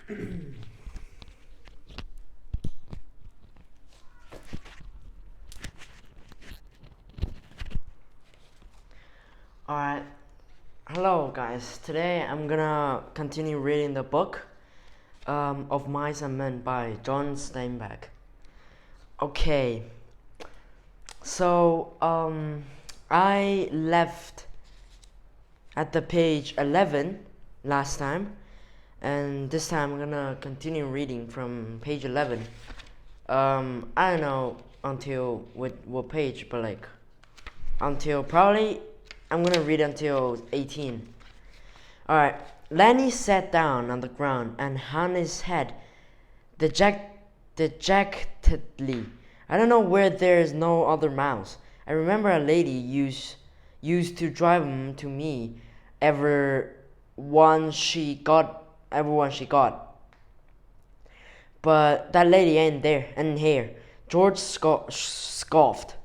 Alright, hello guys. Today I'm gonna continue reading the book of Mice and Men by John Steinbeck. Okay, so I left at the page 11 last time, and this time I'm gonna continue reading from page 11. I don't know until what page, but like until probably I'm gonna read until 18. Alright, Lenny sat down on the ground and hung his head dejectedly. I don't know where there's no other mouse. I remember a lady used to drive 'em to me everyone she got. But that lady ain't here. George scoffed.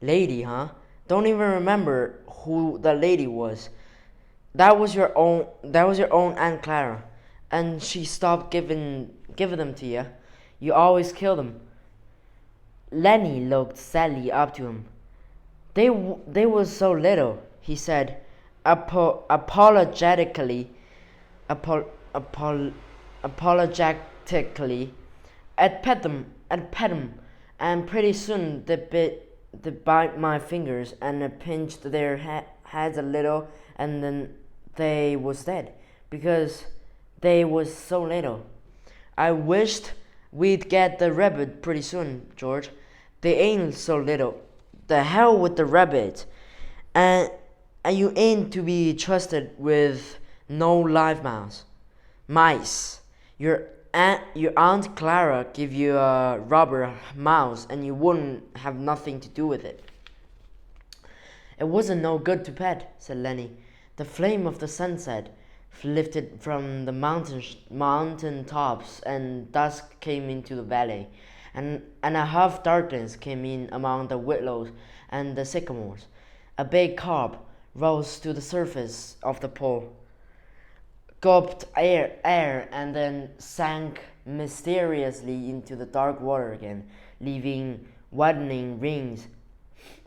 Lady, huh? Don't even remember who the lady was. That was your own Aunt Clara, and she stopped giving them to you. You always kill them. Lenny looked sadly up to him. They was so little, he said, apologetically. Apologetically. I'd pet them, and pretty soon they bite my fingers and I pinched their heads a little, and then they was dead because they was so little. I wished we'd get the rabbit pretty soon, George. They ain't so little. The hell with the rabbit, and you ain't to be trusted with no live mice. Your Aunt Clara give you a rubber mouse and you wouldn't have nothing to do with it. It wasn't no good to pet, said Lenny. The flame of the sunset lifted from the mountain tops, and dusk came into the valley, and a half darkness came in among the willows and the sycamores. A big carp rose to the surface of the pool, gulped air, and then sank mysteriously into the dark water again, leaving widening rings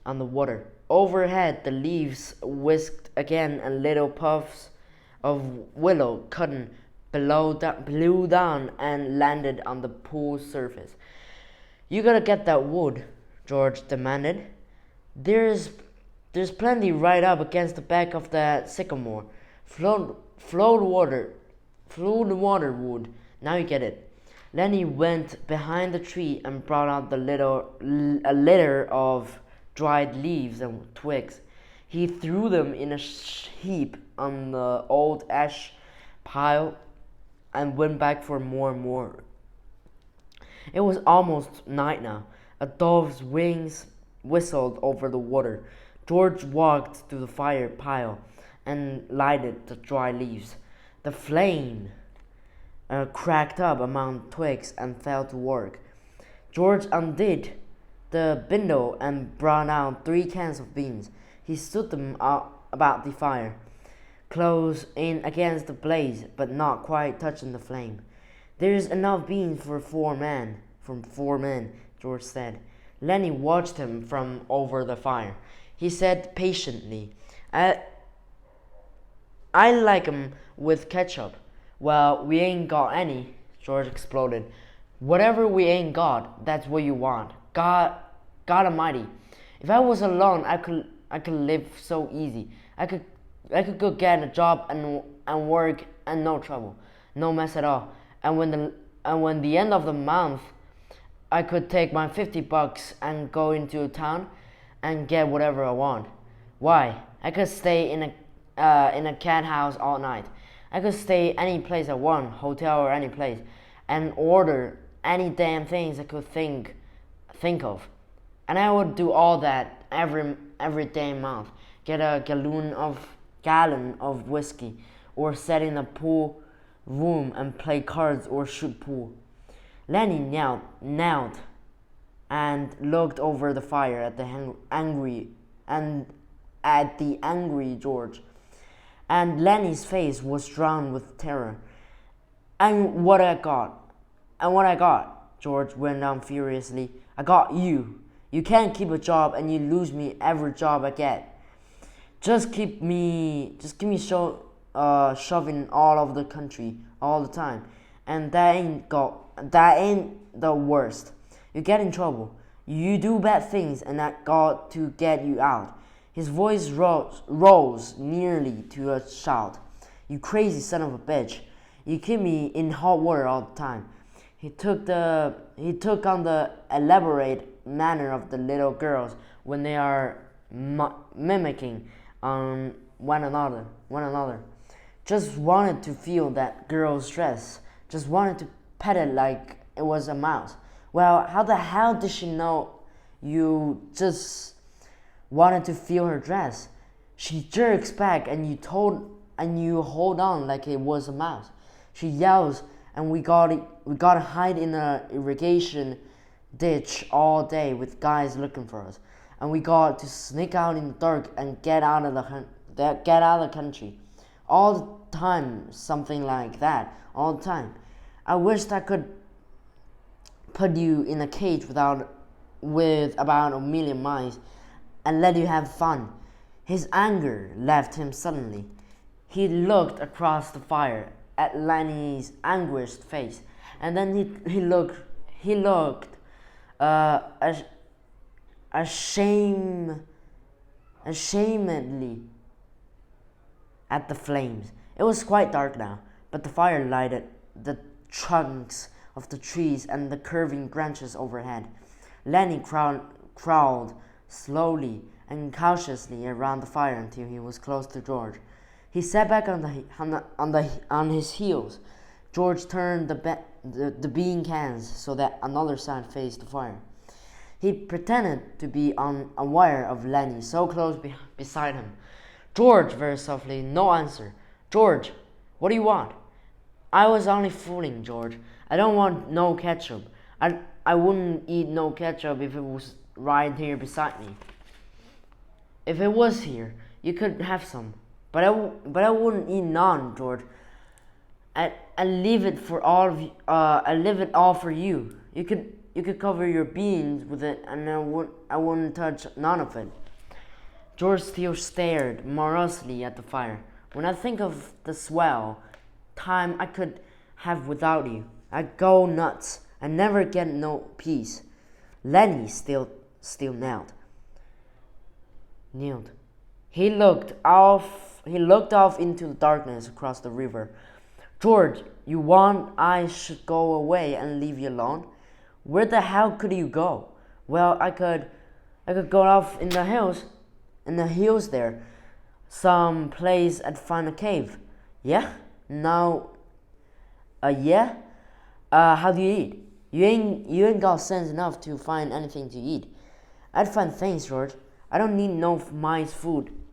on the water. Overhead, the leaves whisked again, and little puffs of willow cotton blew down and landed on the pool's surface. You gotta get that wood, George demanded. There's plenty right up against the back of that sycamore. Flowed water wood. Now you get it. Lenny went behind the tree and brought out a litter of dried leaves and twigs. He threw them in a heap on the old ash pile and went back for more. It was almost night now. A dove's wings whistled over the water. George walked to the fire pile and lighted the dry leaves. The flame cracked up among twigs and fell to work. George undid the bindle and brought out 3 cans of beans. He stood them about the fire, close in against the blaze, but not quite touching the flame. There's enough beans for 4 men, George said. Lenny watched him from over the fire. He said patiently, I like 'em with ketchup. Well, we ain't got any, George exploded. Whatever we ain't got, that's what you want. God Almighty. If I was alone, I could live so easy. I could go get a job and work and no trouble, no mess at all. And when the end of the month, I could take my $50 and go into town and get whatever I want. Why? I could stay in a cat house all night. I could stay any place I want, hotel or any place, and order any damn things I could think of. And I would do all that every damn month. Get a gallon of whiskey, or sit in a pool room and play cards or shoot pool. Lenny knelt and looked over the fire at the angry George, and Lenny's face was drawn with terror. And what I got, George went on furiously. I got you. You can't keep a job and you lose me every job I get. Just keep me shoving all over the country all the time. And that ain't the worst. You get in trouble. You do bad things and I got to get you out. His voice rose nearly to a shout. You crazy son of a bitch. You keep me in hot water all the time. He took on the elaborate manner of the little girls when they are mimicking on one another. Just wanted to feel that girl's dress. Just wanted to pet it like it was a mouse. Well, how the hell did she know you just wanted to feel her dress? She jerks back and you hold on like it was a mouse. She yells and we gotta hide in a irrigation ditch all day with guys looking for us. And we got to sneak out in the dark and get out of the country. All the time, something like that. All the time. I wished I could put you in a cage with about a million mice and let you have fun. His anger left him suddenly. He looked across the fire at Lenny's anguished face, and then he looked ashamedly at the flames. It was quite dark now, but the fire lighted the trunks of the trees and the curving branches overhead. Lenny crawled slowly and cautiously around the fire until he was close to George. He sat back on his heels. George turned the bean cans so that another side faced the fire. He pretended to be unaware of Lenny so close beside him. George, very softly, no answer. George, what do you want? I was only fooling, George. I don't want no ketchup. I wouldn't eat no ketchup if it was right here beside me. If it was here, you could have some. But I wouldn't eat none, George. I leave it for all of you. I leave it all for you. You could cover your beans with it, and I wouldn't touch none of it. George still stared morosely at the fire. When I think of the swell time I could have without you, I go nuts. I never get no peace. Lenny still knelt. He looked off into the darkness across the river. George, you want I should go away and leave you alone? Where the hell could you go? Well, I could go off in the hills there. Some place I'd find a cave. Yeah? Now, yeah? How do you eat? You ain't got sense enough to find anything to eat. I'd find things, George. I don't need no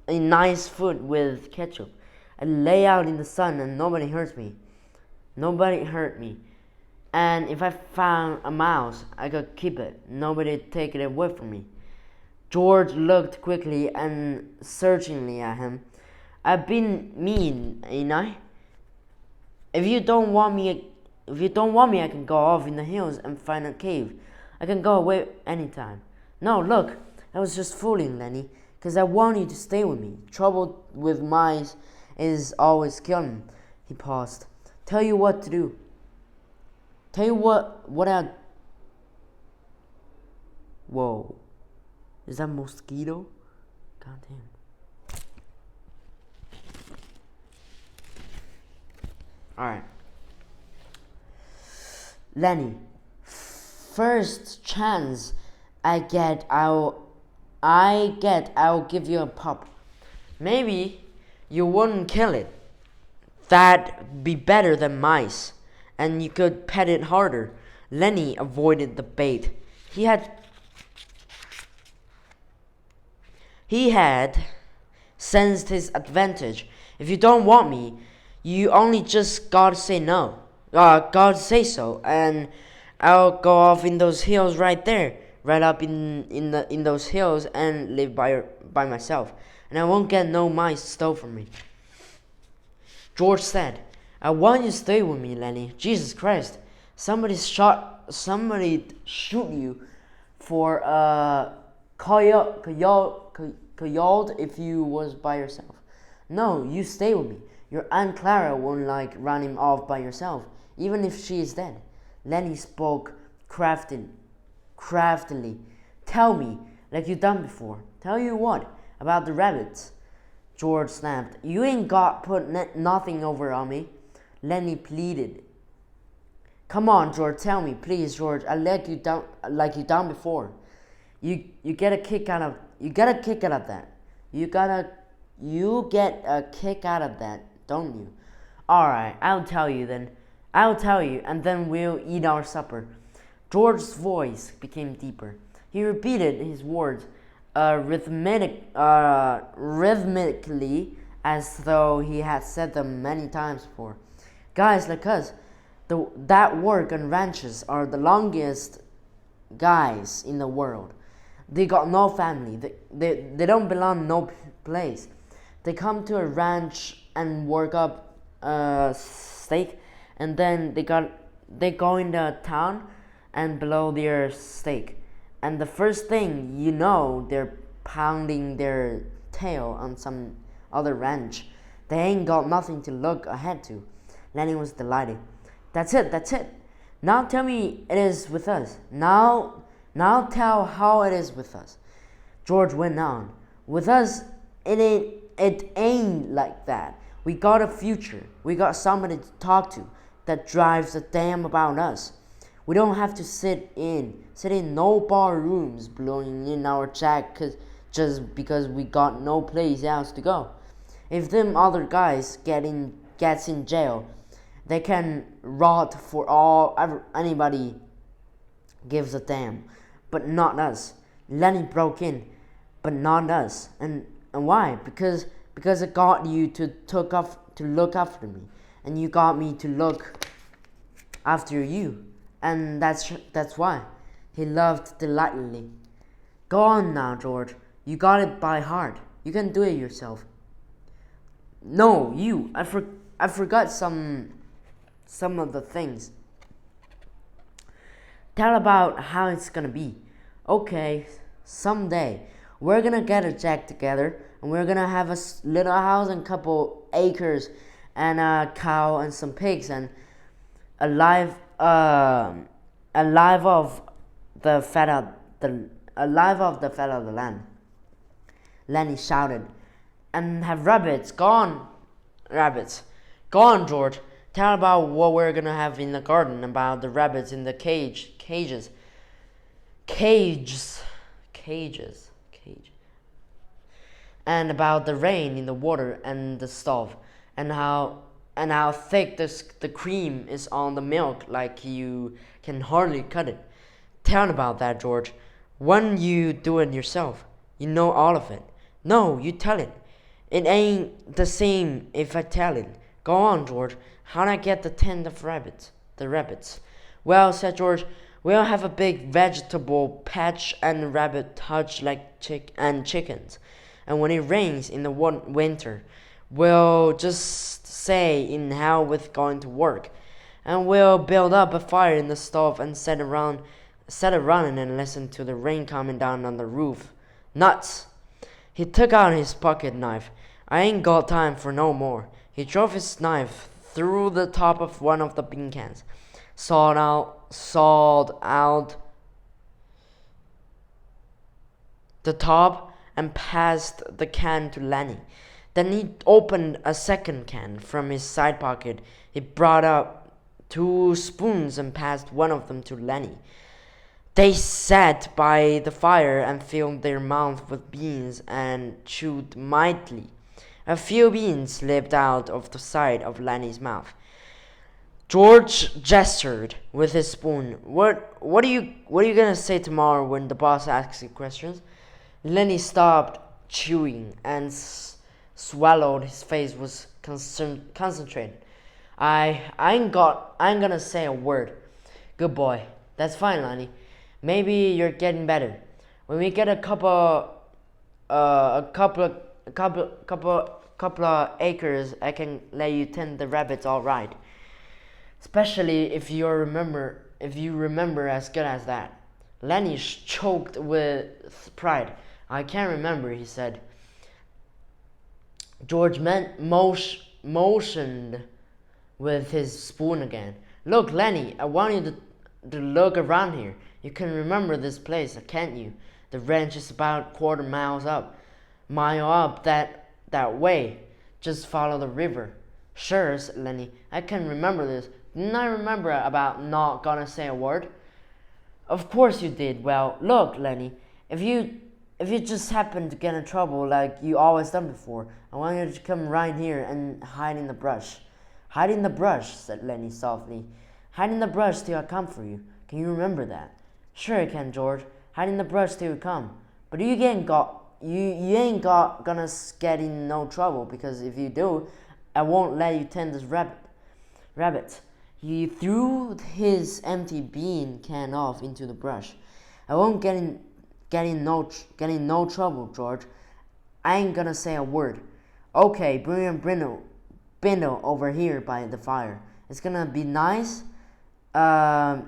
nice food with ketchup. I lay out in the sun and nobody hurt me. And if I found a mouse, I could keep it. Nobody'd take it away from me. George looked quickly and searchingly at him. I've been mean, ain't I? If you don't want me, I can go off in the hills and find a cave. I can go away anytime. No, look, I was just fooling, Lenny, 'cause I want you to stay with me. Trouble with mice is always killing. He paused. Tell you what to do. Tell you what I... Whoa. Is that mosquito? God damn. Alright. Lenny, first chance I'll give you a pup. Maybe you wouldn't kill it. That'd be better than mice. And you could pet it harder. Lenny avoided the bait. He had sensed his advantage. If you don't want me, you only just gotta say no. Gotta say so, and I'll go off in those hills right there, right up in those hills, and live by myself. And I won't get no mice stole from me. George said, I want you to stay with me, Lenny. Jesus Christ. Somebody shoot you for coyote if you was by yourself. No, you stay with me. Your Aunt Clara won't like running off by yourself, even if she is dead. Lenny spoke craftily. Tell me, like you done before. Tell you what? About the rabbits. George snapped. You ain't got put nothing over on me. Lenny pleaded. Come on, George, tell me, please, George. I let you down like you done before. You get a kick out of that. You get a kick out of that, don't you? Alright, I'll tell you, and then we'll eat our supper. George's voice became deeper. He repeated his words rhythmically as though he had said them many times before. Guys like us that work on ranches are the longest guys in the world. They got no family. They don't belong no place. They come to a ranch and work up a steak, and then they go into town and blow their steak. And the first thing you know, they're pounding their tail on some other ranch. They ain't got nothing to look ahead to. Lenny was delighted. That's it. Now tell me it is with us. Now tell how it is with us. George went on. With us, it ain't like that. We got a future. We got somebody to talk to that drives a damn about us. We don't have to sit in no bar rooms blowing in our jack just because we got no place else to go. If them other guys gets in jail, they can rot for anybody gives a damn, but not us. Lenny broke in, but not us. And why? Because I got you to look after me, and you got me to look after you, and that's why. He laughed delightedly. Go on now, George. You got it by heart. You can do it yourself. No, you. I forgot some of the things. Tell about how it's gonna be. Okay, someday we're gonna get a jack together, and we're gonna have a little house and couple acres, and a cow and some pigs, and a live of the fat of the land. Lenny shouted. And have rabbits. Go on, George. Tell about what we're gonna have in the garden, about the rabbits in the cages. And about the rain in the water and the stove, and how thick the cream is on the milk, like you can hardly cut it. Tell about that, George. When you do it yourself, you know all of it. No, you tell it. It ain't the same if I tell it. Go on, George. How'd I get the tent of rabbits? The rabbits. Well, said George, we'll have a big vegetable patch and rabbit hutch like chickens. And when it rains in the winter, we'll just say in how we're going to work. And we'll build up a fire in the stove and set it running and listen to the rain coming down on the roof. Nuts! He took out his pocket knife. I ain't got time for no more. He drove his knife through the top of one of the bean cans, sawed out the top, and passed the can to Lenny. Then he opened a second can from his side pocket. He brought up 2 spoons and passed one of them to Lenny. They sat by the fire and filled their mouths with beans and chewed mightily. A few beans slipped out of the side of Lenny's mouth. George gestured with his spoon. What are you gonna say tomorrow when the boss asks you questions? Lenny stopped chewing and swallowed. His face was concentrated. I ain't gonna say a word. Good boy. That's fine, Lenny. Maybe you're getting better. When we get a couple couple of acres. I can let you tend the rabbits all right. Especially if you remember as good as that. Lenny choked with pride. I can't remember, he said. George motioned with his spoon again. Look, Lenny, I want you to look around here. You can remember this place, can't you? The ranch is about mile up that way. Just follow the river. Sure, said Lenny. I can remember this. Didn't I remember about not gonna say a word? Of course you did. Well, look, Lenny, if you just happen to get in trouble like you always done before, I want you to come right here and hide in the brush. Hide in the brush, said Lenny softly. Hide in the brush till I come for you. Can you remember that? Sure I can, George. Hide in the brush till you come. But you ain't gonna get in no trouble, because if you do, I won't let you tend this rabbit. He threw his empty bean can off into the brush. I won't get in no trouble, George. I ain't gonna say a word. Okay, bring Brindle over here by the fire. It's gonna be nice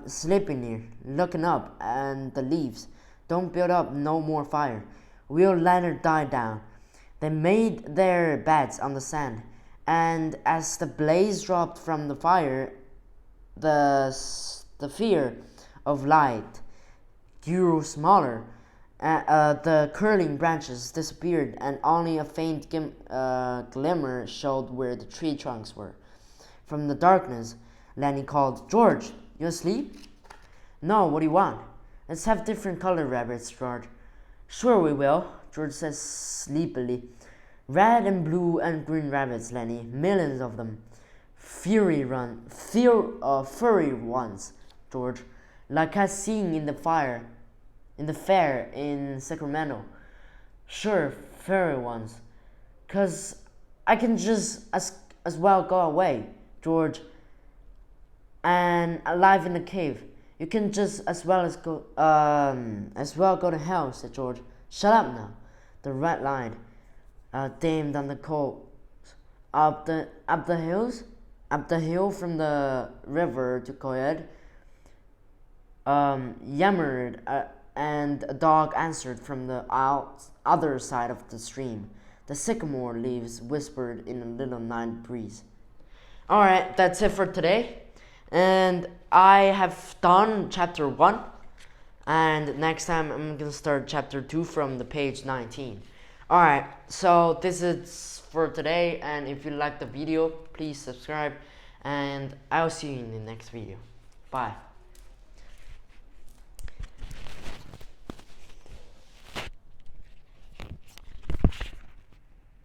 sleeping here, looking up and the leaves. Don't build up no more fire. We'll let her die down. They made their beds on the sand, and as the blaze dropped from the fire, the sphere of light grew smaller. The curling branches disappeared, and only a faint glimmer showed where the tree trunks were. From the darkness, Lenny called, George, you asleep? No, what do you want? Let's have different colored rabbits, George. Sure we will, George said sleepily. Red and blue and green rabbits, Lenny, millions of them. Furry ones, George, like I seen in the fair in Sacramento. Sure, furry ones. 'Cause I can just as well go away, George, and alive in the cave. You can just as well go to hell, said George. Shut up now. The rat lied. Damned on the cold. Up the hill from the river to Coed, yammered, and a dog answered from the other side of the stream. The sycamore leaves whispered in a little night breeze. Alright, that's it for today. And I have done chapter 1. And next time I'm going to start chapter 2 from the page 19. Alright, so this is for today. And if you like the video, please subscribe. And I'll see you in the next video. Bye.